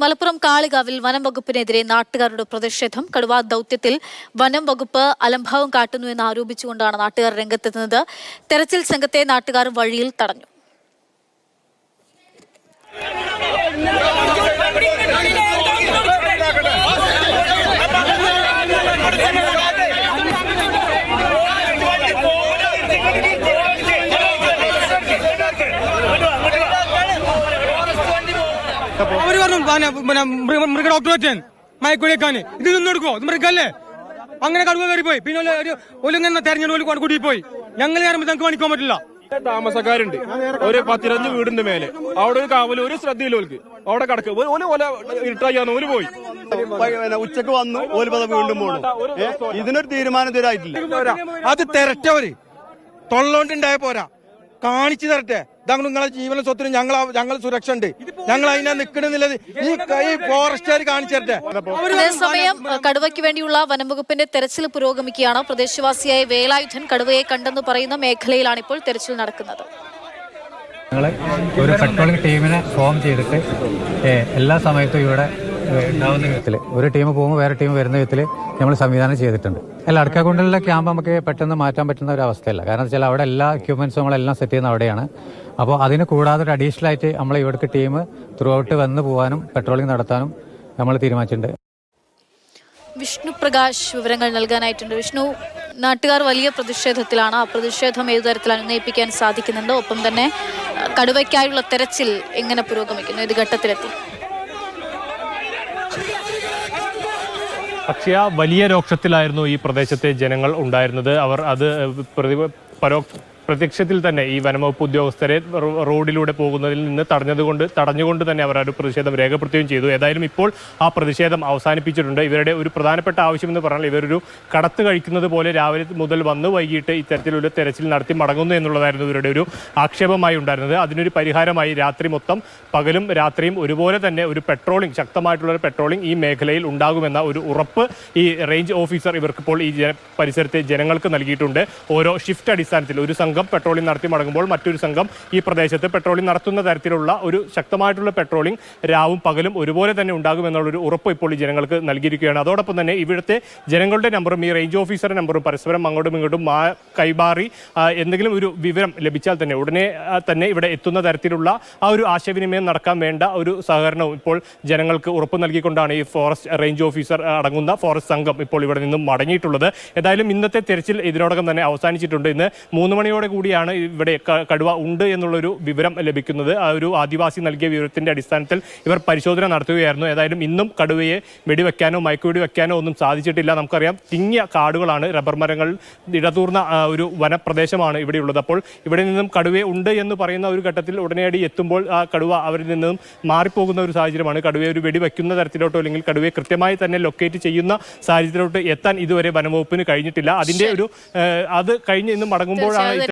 മലപ്പുറം കാളികാവിൽ വനം വകുപ്പിനെതിരെ നാട്ടുകാരുടെ പ്രതിഷേധം. കടുവാ ദൌത്യത്തിൽ വനം വകുപ്പ് അലംഭാവം കാട്ടുന്നുവെന്ന് ആരോപിച്ചുകൊണ്ടാണ് നാട്ടുകാർ രംഗത്തെത്തുന്നത്. തെരച്ചിൽ സംഘത്തെ നാട്ടുകാർ വഴിയിൽ തടഞ്ഞു. അവര് പറഞ്ഞു മൃഗ ഡോക്ടർ പറ്റാൻ മയക്കുടിയേക്കാന് ഇത് നിന്നെടുക്കോ, ഇത് മൃഗല്ലേ. അങ്ങനെ കടുവ കയറി പോയി. പിന്നെ ഒലിങ്ങനെ തെരഞ്ഞെടുപ്പ് കൂടി പോയി. ഞങ്ങൾ കയറുമ്പോൾ ഞങ്ങൾക്ക് പണിക്കാൻ പറ്റില്ല. താമസക്കാരുണ്ട്, ഒരു 10-15 വീടിന്റെ മേലെ. അവിടെ ഒരു കാവല്, ഒരു ശ്രദ്ധയില്ല. ഓൽക്ക് അവിടെ കിടക്ക് ഓല ഇട്ടാന്ന് ഓല് പോയി. ഉച്ചക്ക് വന്നു, ഓല് വീണ്ടും പോകണം. ഇതിനൊരു തീരുമാനം തരായിട്ടില്ല. അത് തെരറ്റവര് തൊള്ളോണ്ടുണ്ടായ പോരാ, കാണിച്ചു തരട്ടെ. ഇതങ്ങൾ നിങ്ങളെ ജീവന സ്വത്തിനും ഞങ്ങൾ സുരക്ഷ ഉണ്ട്. ഞങ്ങൾ അതിനാ നിൽക്കണമെന്നുള്ളത് ഈ ഫോറസ്റ്റുകാർ കാണിച്ചു തരട്ടെ. അതേസമയം കടുവയ്ക്ക് വേണ്ടിയുള്ള വനംവകുപ്പിന്റെ തെരച്ചിൽ പുരോഗമിക്കുകയാണ്. പ്രദേശവാസിയായ വേലായുധൻ കടുവയെ കണ്ടെന്ന് പറയുന്ന മേഖലയിലാണ് ഇപ്പോൾ തെരച്ചിൽ നടക്കുന്നത്. ഞങ്ങൾ ഒരു പെട്രോളിംഗ് ടീമിനെ ഫോം ചെയ്തിട്ട് എല്ലാ സമയത്തും ഇവിടെ ഉണ്ടാവുന്ന വിധത്തിൽ ഒരു ടീം പോകുമ്പോൾ വേറെ ടീം വരുന്ന വിധത്തിൽ നമ്മൾ സംവിധാനം ചെയ്തിട്ടുണ്ട്. അടക്കാക്കുണ്ടിലെ ക്യാമ്പ് നമുക്ക് പെട്ടെന്ന് മാറ്റാൻ പറ്റുന്ന ഒരു അവസ്ഥയല്ല. കാരണം വെച്ചാൽ അവിടെ എല്ലാ എക്യുപ്മെന്റ്സും നമ്മളെല്ലാം സെറ്റ് ചെയ്യുന്ന അവിടെയാണ്. അപ്പോൾ അതിന് കൂടാതെ ഒരു അഡീഷണൽ ആയിട്ട് നമ്മൾ ഇവിടേക്ക് ടീം ത്രൂ ഔട്ട് വന്ന് പോകാനും പെട്രോളിംഗ് നടത്താനും നമ്മൾ തീരുമാനിച്ചിട്ടുണ്ട്. വിഷ്ണു പ്രകാശ് വിവരങ്ങൾ നൽകാനായിട്ടുണ്ട്. വിഷ്ണു, നാട്ടുകാർ വലിയ പ്രതിഷേധത്തിലാണ്. ആ പ്രതിഷേധം ഏതു തരത്തിൽ അനുനയിപ്പിക്കാൻ സാധിക്കുന്നുണ്ട്? ഒപ്പം തന്നെ കടുവയ്ക്കായുള്ള തെരച്ചിൽ എങ്ങനെ പുരോഗമിക്കുന്നു? ഏത് ഘട്ടത്തിലെത്തി? അക്ഷയ, വലിയ രോക്ഷത്തിലായിരുന്നു ഈ പ്രദേശത്തെ ജനങ്ങൾ ഉണ്ടായിരുന്നത്. അവർ അത് പ്രത്യക്ഷത്തിൽ തന്നെ ഈ വനംവകുപ്പ് ഉദ്യോഗസ്ഥരെ റോഡിലൂടെ പോകുന്നതിൽ നിന്ന് തടഞ്ഞുകൊണ്ട് തന്നെ അവർ ഒരു പ്രതിഷേധം രേഖപ്പെടുത്തുകയും ചെയ്തു. ഏതായാലും ഇപ്പോൾ ആ പ്രതിഷേധം അവസാനിപ്പിച്ചിട്ടുണ്ട്. ഇവരുടെ ഒരു പ്രധാനപ്പെട്ട ആവശ്യമെന്ന് പറഞ്ഞാൽ ഇവരൊരു കടത്ത് കഴിക്കുന്നത് പോലെ രാവിലെ മുതൽ വന്ന് വൈകിട്ട് ഇത്തരത്തിലൊരു തെരച്ചിൽ നടത്തി മടങ്ങുന്നു എന്നുള്ളതായിരുന്നു ഇവരുടെ ഒരു ആക്ഷേപമായി ഉണ്ടായിരുന്നത്. അതിനൊരു പരിഹാരമായി രാത്രി മൊത്തം പകലും രാത്രിയും ഒരുപോലെ തന്നെ ഒരു പെട്രോളിംഗ്, ശക്തമായിട്ടുള്ള ഒരു പെട്രോളിംഗ് ഈ മേഖലയിൽ ഉണ്ടാകുമെന്ന ഒരു ഉറപ്പ് ഈ റേഞ്ച് ഓഫീസർ ഇവർക്കിപ്പോൾ ഈ പരിസരത്തെ ജനങ്ങൾക്ക് നൽകിയിട്ടുണ്ട്. ഓരോ ഷിഫ്റ്റ് അടിസ്ഥാനത്തിൽ ഒരു സംഘം പെട്രോളിംഗ് നടത്തി മടങ്ങുമ്പോൾ മറ്റൊരു സംഘം ഈ പ്രദേശത്ത് പെട്രോളിംഗ് നടത്തുന്ന തരത്തിലുള്ള ഒരു ശക്തമായിട്ടുള്ള പെട്രോളിംഗ് രാവും പകലും ഒരുപോലെ തന്നെ ഉണ്ടാകുമെന്നുള്ളൊരു ഉറപ്പ് ഇപ്പോൾ ഈ ജനങ്ങൾക്ക് നൽകിയിരിക്കുകയാണ്. അതോടൊപ്പം തന്നെ ഇവിടുത്തെ ജനങ്ങളുടെ നമ്പറും ഈ റേഞ്ച് ഓഫീസറുടെ നമ്പറും പരസ്പരം അങ്ങോട്ടും ഇങ്ങോട്ടും കൈമാറി എന്തെങ്കിലും ഒരു വിവരം ലഭിച്ചാൽ തന്നെ ഉടനെ തന്നെ ഇവിടെ എത്തുന്ന തരത്തിലുള്ള ആ ഒരു ആശയവിനിമയം നടക്കാൻ വേണ്ട ഒരു സഹകരണവും ഇപ്പോൾ ജനങ്ങൾക്ക് ഉറപ്പ് നൽകിക്കൊണ്ടാണ് ഈ ഫോറസ്റ്റ് റേഞ്ച് ഓഫീസർ അടങ്ങുന്ന ഫോറസ്റ്റ് സംഘം ഇപ്പോൾ ഇവിടെ നിന്നും മടങ്ങിയിട്ടുള്ളത്. ഏതായാലും ഇന്നത്തെ തെരച്ചിൽ ഇതിനോടകം തന്നെ അവസാനിച്ചിട്ടുണ്ട്. ഇന്ന് 3 മണിയോടെ കൂടിയാണ് ഇവിടെ കടുവ ഉണ്ട് എന്നുള്ളൊരു വിവരം ലഭിക്കുന്നത്. ആ ഒരു ആദിവാസി നൽകിയ വിവരത്തിന്റെ അടിസ്ഥാനത്തിൽ ഇവർ പരിശോധന നടത്തുകയായിരുന്നു. ഏതായാലും ഇന്നും കടുവയെ വെടിവെക്കാനോ മയക്കുവെടി വെക്കാനോ ഒന്നും സാധിച്ചിട്ടില്ല. നമുക്കറിയാം, തിങ്ങിയ കാടുകളാണ്, റബ്ബർ മരങ്ങൾ ഇടതൂർന്ന ഒരു വനപ്രദേശമാണ് ഇവിടെയുള്ളത്. അപ്പോൾ ഇവിടെ നിന്നും കടുവ ഉണ്ട് എന്ന് പറയുന്ന ഒരു ഘട്ടത്തിൽ ഉടനടി എത്തുമ്പോൾ ആ കടുവ അവരിൽ നിന്നും മാറിപ്പോകുന്ന ഒരു സാഹചര്യമാണ്. കടുവയെ ഒരു വെടിവെക്കുന്ന തരത്തിലോട്ടോ അല്ലെങ്കിൽ കടുവയെ കൃത്യമായി തന്നെ ലൊക്കേറ്റ് ചെയ്യുന്ന സാഹചര്യത്തിലോട്ട് എത്താൻ ഇതുവരെ വനംവകുപ്പിന് കഴിഞ്ഞിട്ടില്ല. അതിന്റെ ഒരു അത് കഴിഞ്ഞ് ഇന്ന് മടങ്ങുമ്പോഴാണ്